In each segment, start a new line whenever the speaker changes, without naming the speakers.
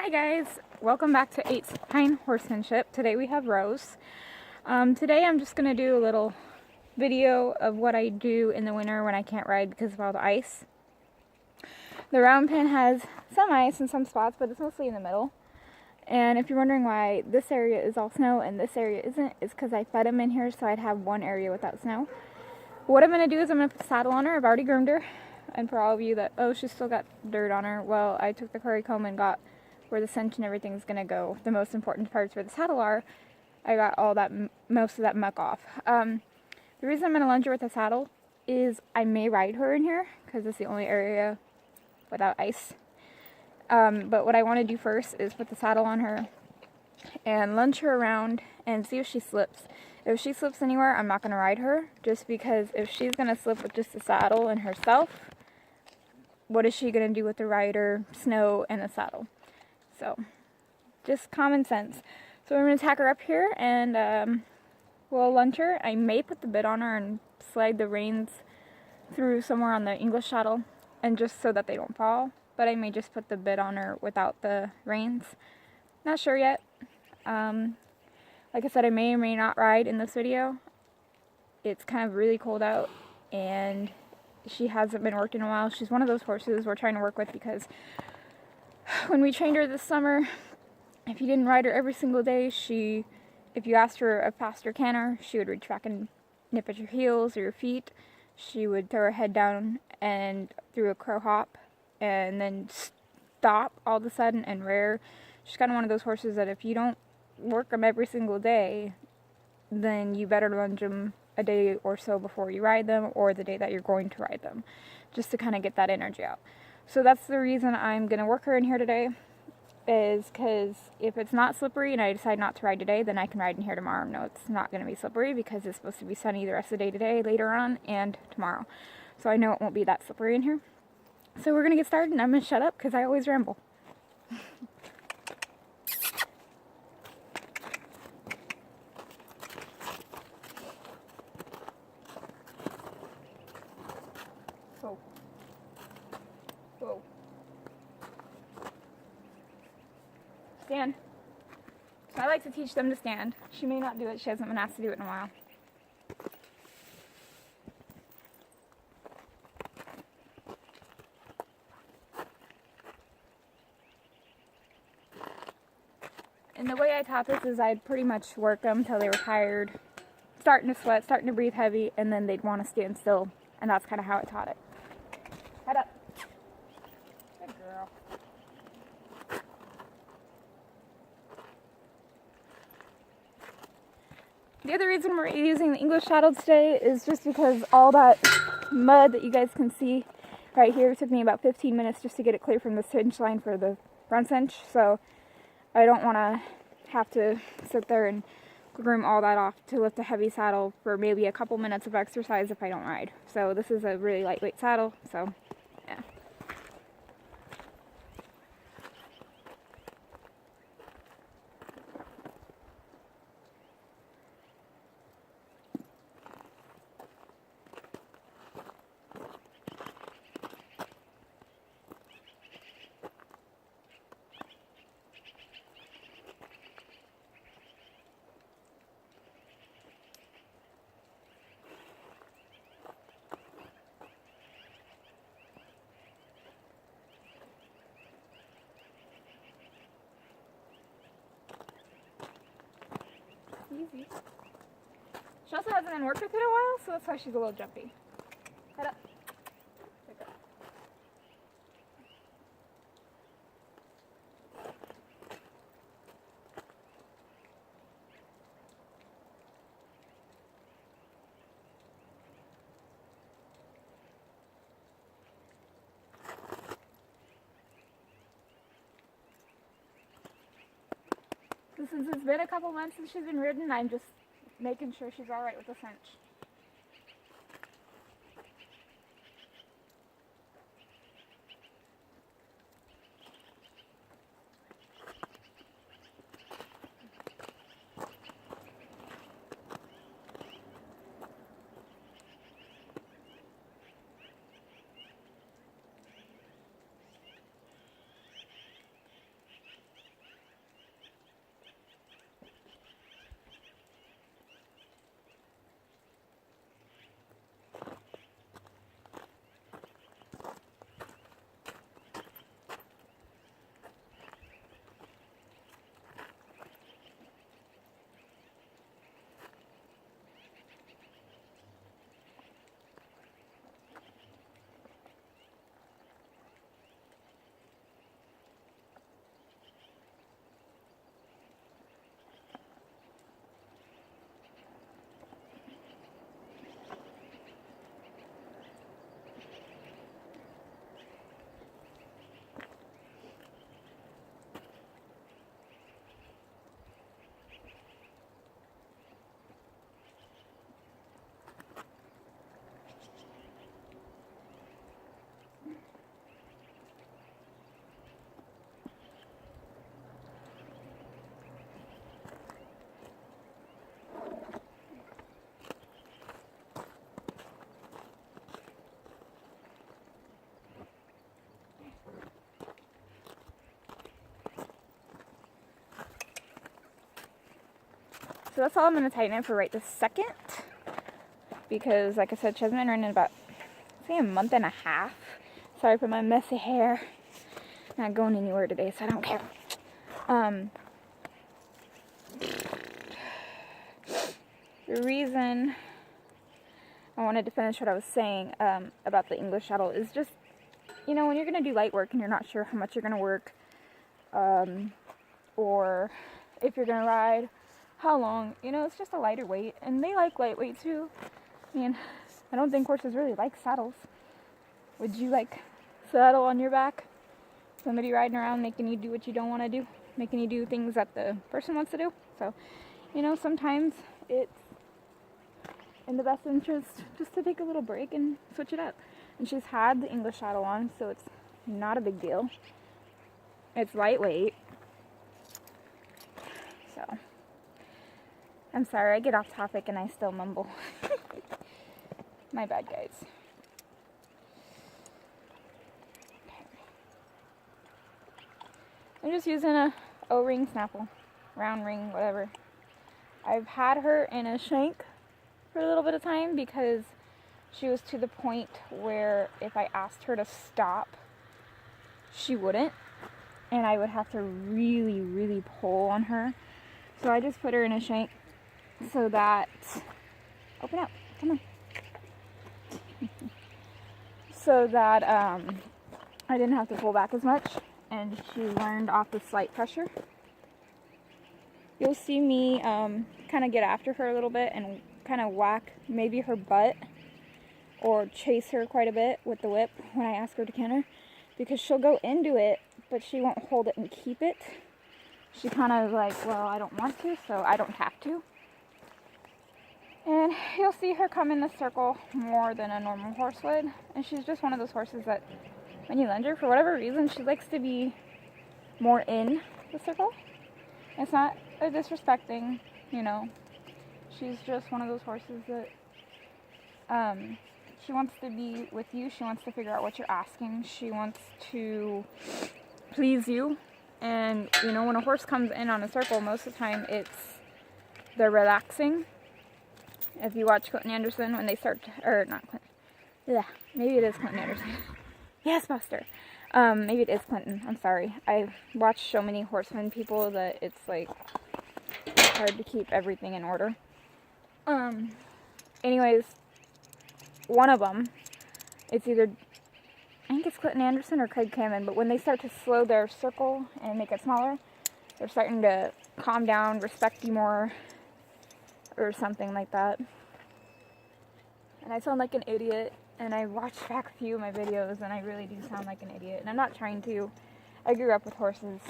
Hi guys, welcome back to 8's Pine Horsemanship. Today we have Rose. Today I'm just going to do a little video of what I do in the winter when I can't ride because of all the ice. The round pen has some ice in some spots, but it's mostly in the middle. And if you're wondering why this area is all snow and this area isn't, it's because I fed them in here so I'd have one area without snow. What I'm going to do is I'm going to put a saddle on her. I've already groomed her. And for all of you that, oh, she's still got dirt on her, well, I took the curry comb and got where the cinch and everything's going to go. The most important parts where the saddle are, I got all that, most of that muck off. The reason I'm going to lunge her with the saddle is I may ride her in here because it's the only area without ice. But what I want to do first is put the saddle on her and lunge her around and see if she slips. If she slips anywhere, I'm not going to ride her, just because if she's going to slip with just the saddle and herself, what is she going to do with the rider, snow, and the saddle? So, just common sense. So we're going to tack her up here and we'll lunge her. I may put the bit on her and slide the reins through somewhere on the English saddle, and just so that they don't fall. But I may just put the bit on her without the reins. Not sure yet. Like I said, I may or may not ride in this video. It's kind of really cold out and she hasn't been worked in a while. She's one of those horses we're trying to work with because when we trained her this summer, if you didn't ride her every single day, if you asked for a faster canter, she would reach back and nip at your heels or your feet. She would throw her head down and through a crow hop and then stop all of a sudden and rear. She's kind of one of those horses that if you don't work them every single day, then you better lunge them a day or so before you ride them, or the day that you're going to ride them, just to kind of get that energy out. So that's the reason I'm going to work her in here today, is because if it's not slippery and I decide not to ride today, then I can ride in here tomorrow. No, it's not going to be slippery because it's supposed to be sunny the rest of the day today, later on, and tomorrow. So I know it won't be that slippery in here. So we're going to get started, and I'm going to shut up because I always ramble. Whoa. Whoa. Stand. So I like to teach them to stand. She may not do it. She hasn't been asked to do it in a while. And the way I taught this is I'd pretty much work them till they were tired, starting to sweat, starting to breathe heavy, and then they'd want to stand still. And that's kind of how I taught it. Head up. Good girl. The other reason we're using the English saddle today is just because all that mud that you guys can see right here took me about 15 minutes just to get it clear from the cinch line for the front cinch. So I don't want to have to sit there and groom all that off to lift a heavy saddle for maybe a couple minutes of exercise if I don't ride. So this is a really lightweight saddle, so yeah. Easy. She also hasn't been worked with in a while, so that's why she's a little jumpy. Head up. Good girl. Since it's been a couple months since she's been ridden, I'm just making sure she's alright with the cinch. So that's all I'm going to tighten it for right this second. Because, like I said, she hasn't been running in about, I think, a month and a half. Sorry for my messy hair. Not going anywhere today, so I don't care. The reason I wanted to finish what I was saying about the English saddle is just, you know, when you're going to do light work and you're not sure how much you're going to work, or if you're going to ride, how long, you know, it's just a lighter weight. And they like lightweight too. I mean, I don't think horses really like saddles. Would you like saddle on your back? Somebody riding around making you do what you don't want to do, making you do things that the person wants to do. So, you know, sometimes it's in the best interest just to take a little break and switch it up. And she's had the English saddle on, so it's not a big deal. It's lightweight. So, I'm sorry, I get off topic and I still mumble. My bad, guys. I'm just using a O-ring Snapple, round ring, whatever. I've had her in a shank for a little bit of time because she was to the point where if I asked her to stop, she wouldn't, and I would have to really, really pull on her. So I just put her in a shank so that, open up, come on. So that I didn't have to pull back as much, and she learned off the slight pressure. You'll see me kind of get after her a little bit and kind of whack maybe her butt or chase her quite a bit with the whip when I ask her to canter, because she'll go into it, but she won't hold it and keep it. She kind of like, well, I don't want to, so I don't have to. And you'll see her come in the circle more than a normal horse would. And she's just one of those horses that when you lunge her, for whatever reason, she likes to be more in the circle. It's not a disrespecting, you know. She's just one of those horses that she wants to be with you. She wants to figure out what you're asking. She wants to please you. And, you know, when a horse comes in on a circle, most of the time they're relaxing. If you watch Clinton Anderson, when they start, or not Clinton, yeah, maybe it is Clinton Anderson. Yes, Buster. Maybe it is Clinton. I'm sorry. I've watched so many horsemen people that it's like hard to keep everything in order. Anyways, one of them, it's either, I think it's Clinton Anderson or Craig Cameron, but when they start to slow their circle and make it smaller, they're starting to calm down, respect you more, or something like that. And I sound like an idiot, and I watched back a few of my videos, and I really do sound like an idiot. And I'm not trying to. I grew up with horses.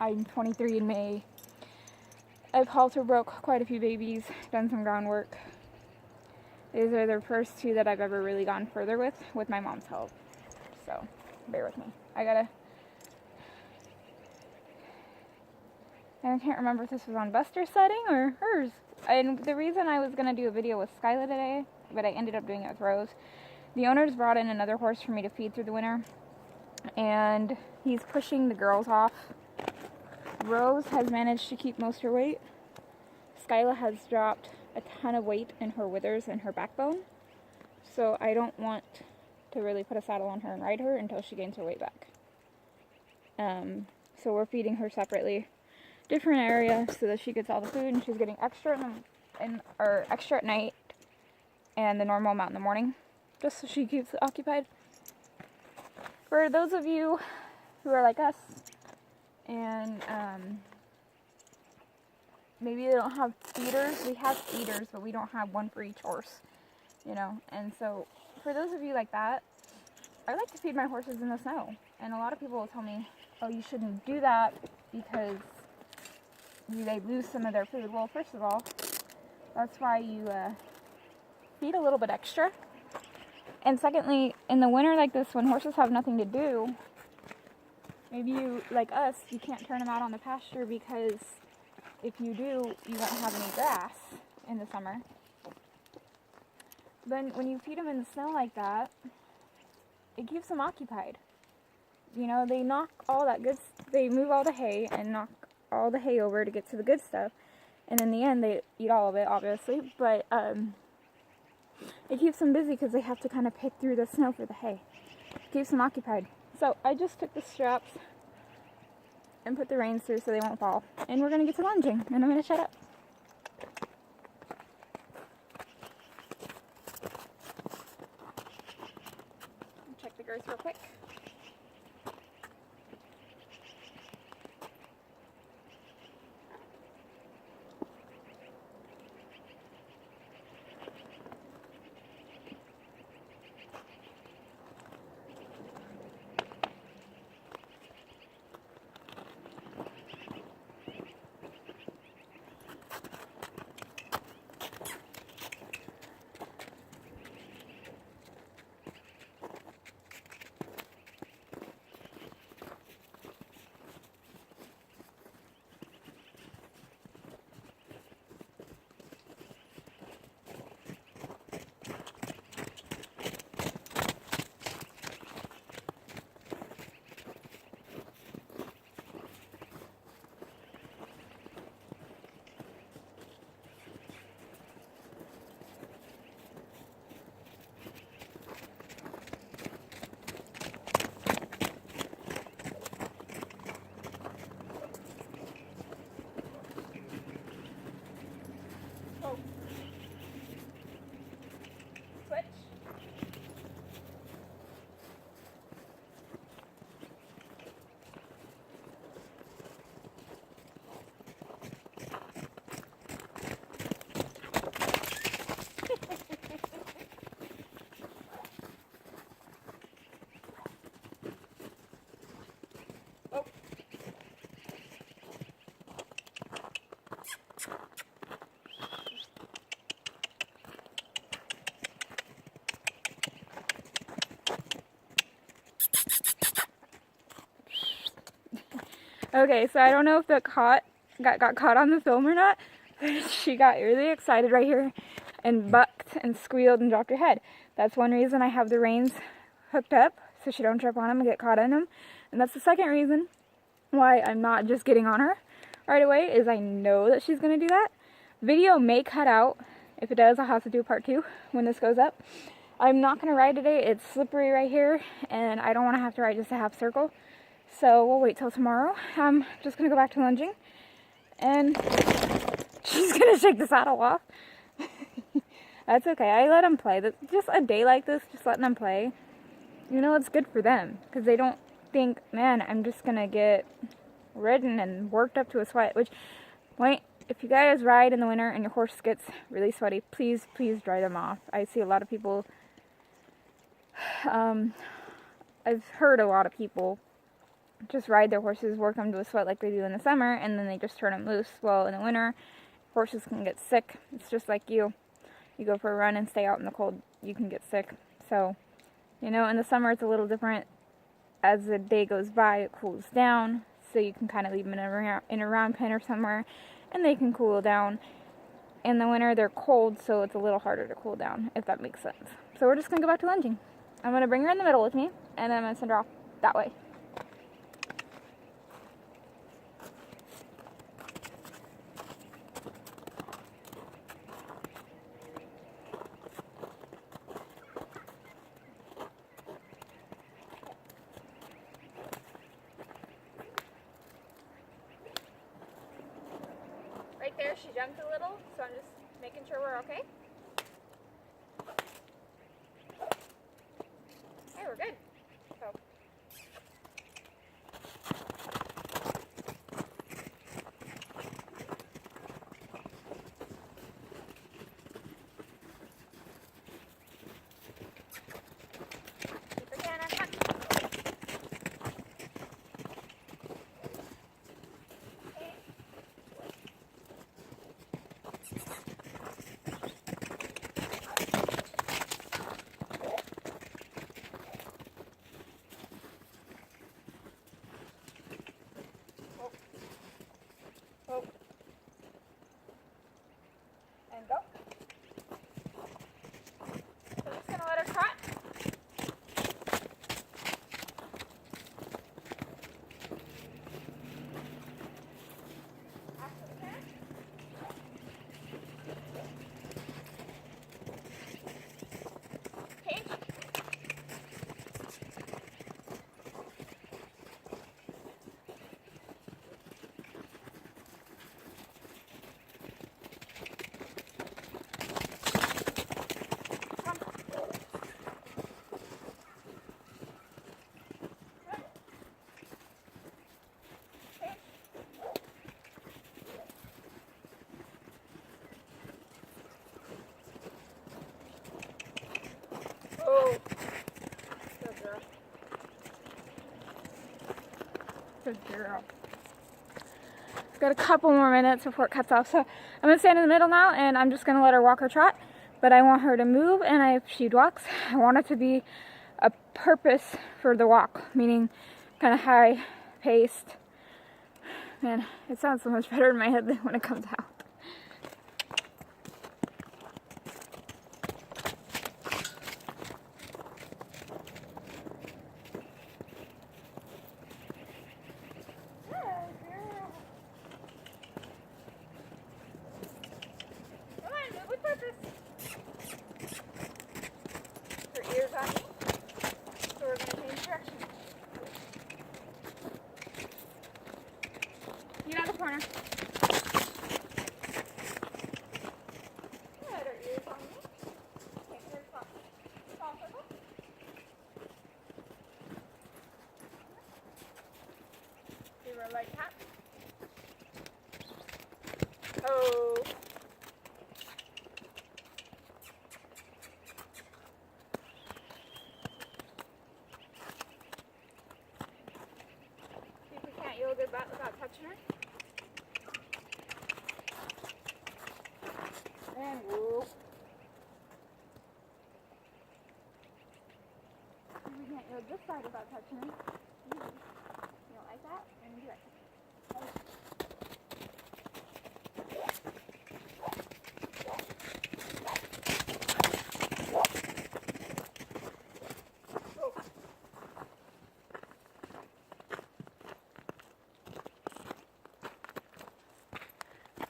I'm 23 in May. I've halter broke quite a few babies, done some groundwork. These are the first two that I've ever really gone further with my mom's help. So, bear with me. I can't remember if this was on Buster's setting or hers. And the reason I was going to do a video with Skyla today, but I ended up doing it with Rose, the owners brought in another horse for me to feed through the winter, and he's pushing the girls off. Rose has managed to keep most of her weight. Skyla has dropped a ton of weight in her withers and her backbone, so I don't want to really put a saddle on her and ride her until she gains her weight back. So we're feeding her separately. Different area so that she gets all the food, and she's getting extra extra at night and the normal amount in the morning, just so she keeps occupied. For those of you who are like us and maybe they don't have feeders, we have feeders, but we don't have one for each horse, you know. And so for those of you like that, I like to feed my horses in the snow, and a lot of people will tell me, oh, you shouldn't do that because they lose some of their food. Well, first of all, that's why you feed a little bit extra. And secondly, in the winter like this, when horses have nothing to do, maybe you, like us, you can't turn them out on the pasture because if you do, you won't have any grass in the summer. Then when you feed them in the snow like that, it keeps them occupied. You know, they move all the hay and knock all the hay over to get to the good stuff. And in the end, they eat all of it, obviously, but it keeps them busy because they have to kind of pick through the snow for the hay. It keeps them occupied. So I just took the straps and put the reins through so they won't fall. And we're going to get to lunging, and I'm going to shut up. Check the girth real quick. Okay, so I don't know if the got caught on the film or not. She got really excited right here and bucked and squealed and dropped her head. That's one reason I have the reins hooked up so she don't trip on them and get caught in them. And that's the second reason why I'm not just getting on her right away, is I know that she's going to do that. Video may cut out. If it does, I'll have to do part 2 when this goes up. I'm not going to ride today. It's slippery right here and I don't want to have to ride just a half circle. So we'll wait till tomorrow. I'm just going to go back to lunging. And she's going to shake the saddle off. That's okay. I let them play. Just a day like this, just letting them play. You know, it's good for them. Because they don't think, man, I'm just going to get ridden and worked up to a sweat. Which, wait, if you guys ride in the winter and your horse gets really sweaty, please, please dry them off. I see a lot of people, I've heard a lot of people just ride their horses, work them to a sweat like they do in the summer, and then they just turn them loose. Well, in the winter, horses can get sick. It's just like you. You go for a run and stay out in the cold, you can get sick. So, you know, in the summer it's a little different. As the day goes by, it cools down, so you can kind of leave them in a round pen or somewhere, and they can cool down. In the winter, they're cold, so it's a little harder to cool down, if that makes sense. So we're just going to go back to lunging. I'm going to bring her in the middle with me, and then I'm going to send her off that way. Right there, she jumped a little, so I'm just making sure we're okay. Hey, we're good. So. Keep her hand on top. Good girl. Got a couple more minutes before it cuts off, so I'm gonna stand in the middle now, and I'm just gonna let her walk her trot. But I want her to move, and if she walks, I want it to be a purpose for the walk, meaning kind of high paced. Man, it sounds so much better in my head than when it comes out. Ears on me, so we're going to change direction. Get out of the corner. Good, her ears on me. Okay, here's small circle. Give her a light tap. Oh. You'll get back without touching her. And whoop. We can't go this side without touching her. You don't like that? And do it.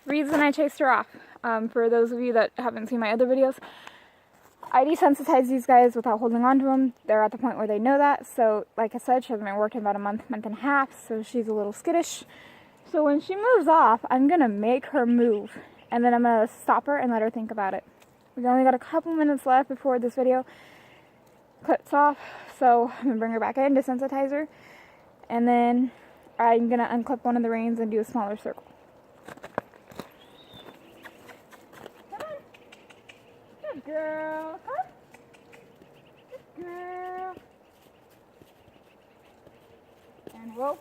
Reason I chased her off. For those of you that haven't seen my other videos, I desensitize these guys without holding on to them. They're at the point where they know that. So, like I said, she hasn't been working about a month and a half, so she's a little skittish. So when she moves off, I'm going to make her move. And then I'm going to stop her and let her think about it. We've only got a couple minutes left before this video clips off. So I'm going to bring her back in, desensitize her. And then I'm going to unclip one of the reins and do a smaller circle. Good girl. Huh? Good girl. And whoa.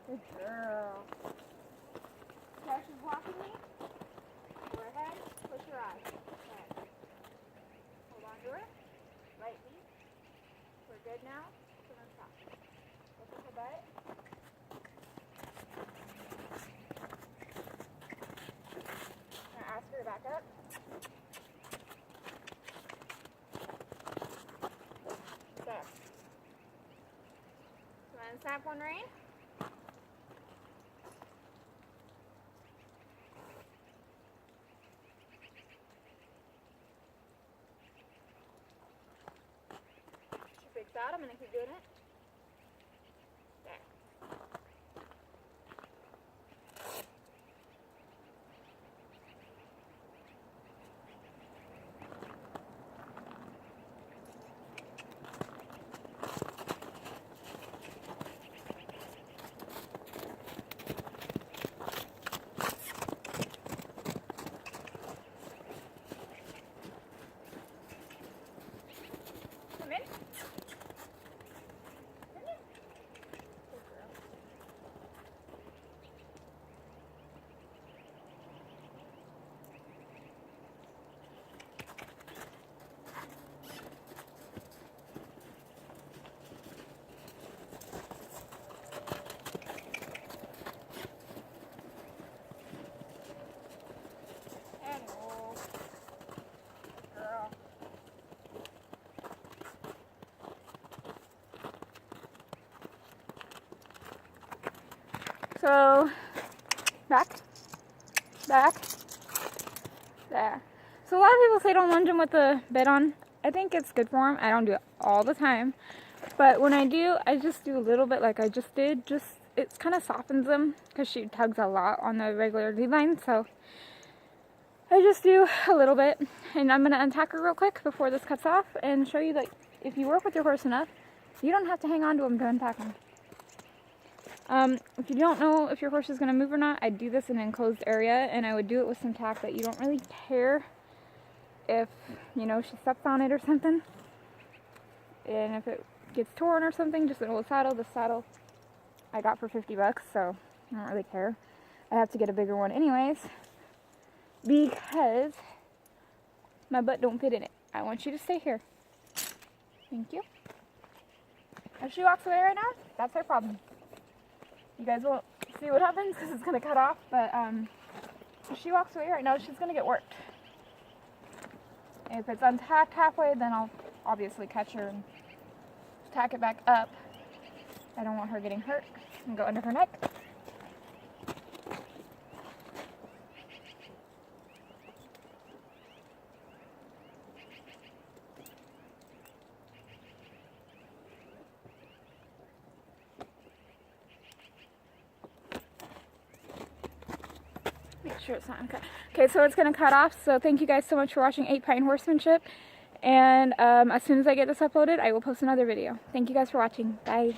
Good girl. Okay, she's walking me. Go ahead. Push her eyes. Okay. Hold on to her. Lightly. We're good now. So then stop. Look at her butt. Now ask her to back up. Snap one rein. She freaks out. I'm going to keep doing it. There. So, back, there. So a lot of people say don't lunge them with the bit on. I think it's good for them. I don't do it all the time. But when I do, I just do a little bit like I just did. It kind of softens them because she tugs a lot on the regular lead line. So I just do a little bit. And I'm going to untack her real quick before this cuts off and show you that if you work with your horse enough, you don't have to hang on to them to untack them. If you don't know if your horse is going to move or not, I do this in an enclosed area, and I would do it with some tack that you don't really care if, you know, she steps on it or something. And if it gets torn or something, just an old saddle, the saddle I got for 50 bucks, so I don't really care. I have to get a bigger one anyways because my butt don't fit in it. I want you to stay here. Thank you. If she walks away right now, that's her problem. You guys won't see what happens because it's going to cut off, but if she walks away right now, she's going to get worked. If it's untacked halfway, then I'll obviously catch her and tack it back up. I don't want her getting hurt and go under her neck. Make sure it's not uncut. Okay, so it's going to cut off. So thank you guys so much for watching 8 Pine Horsemanship. And as soon as I get this uploaded, I will post another video. Thank you guys for watching. Bye.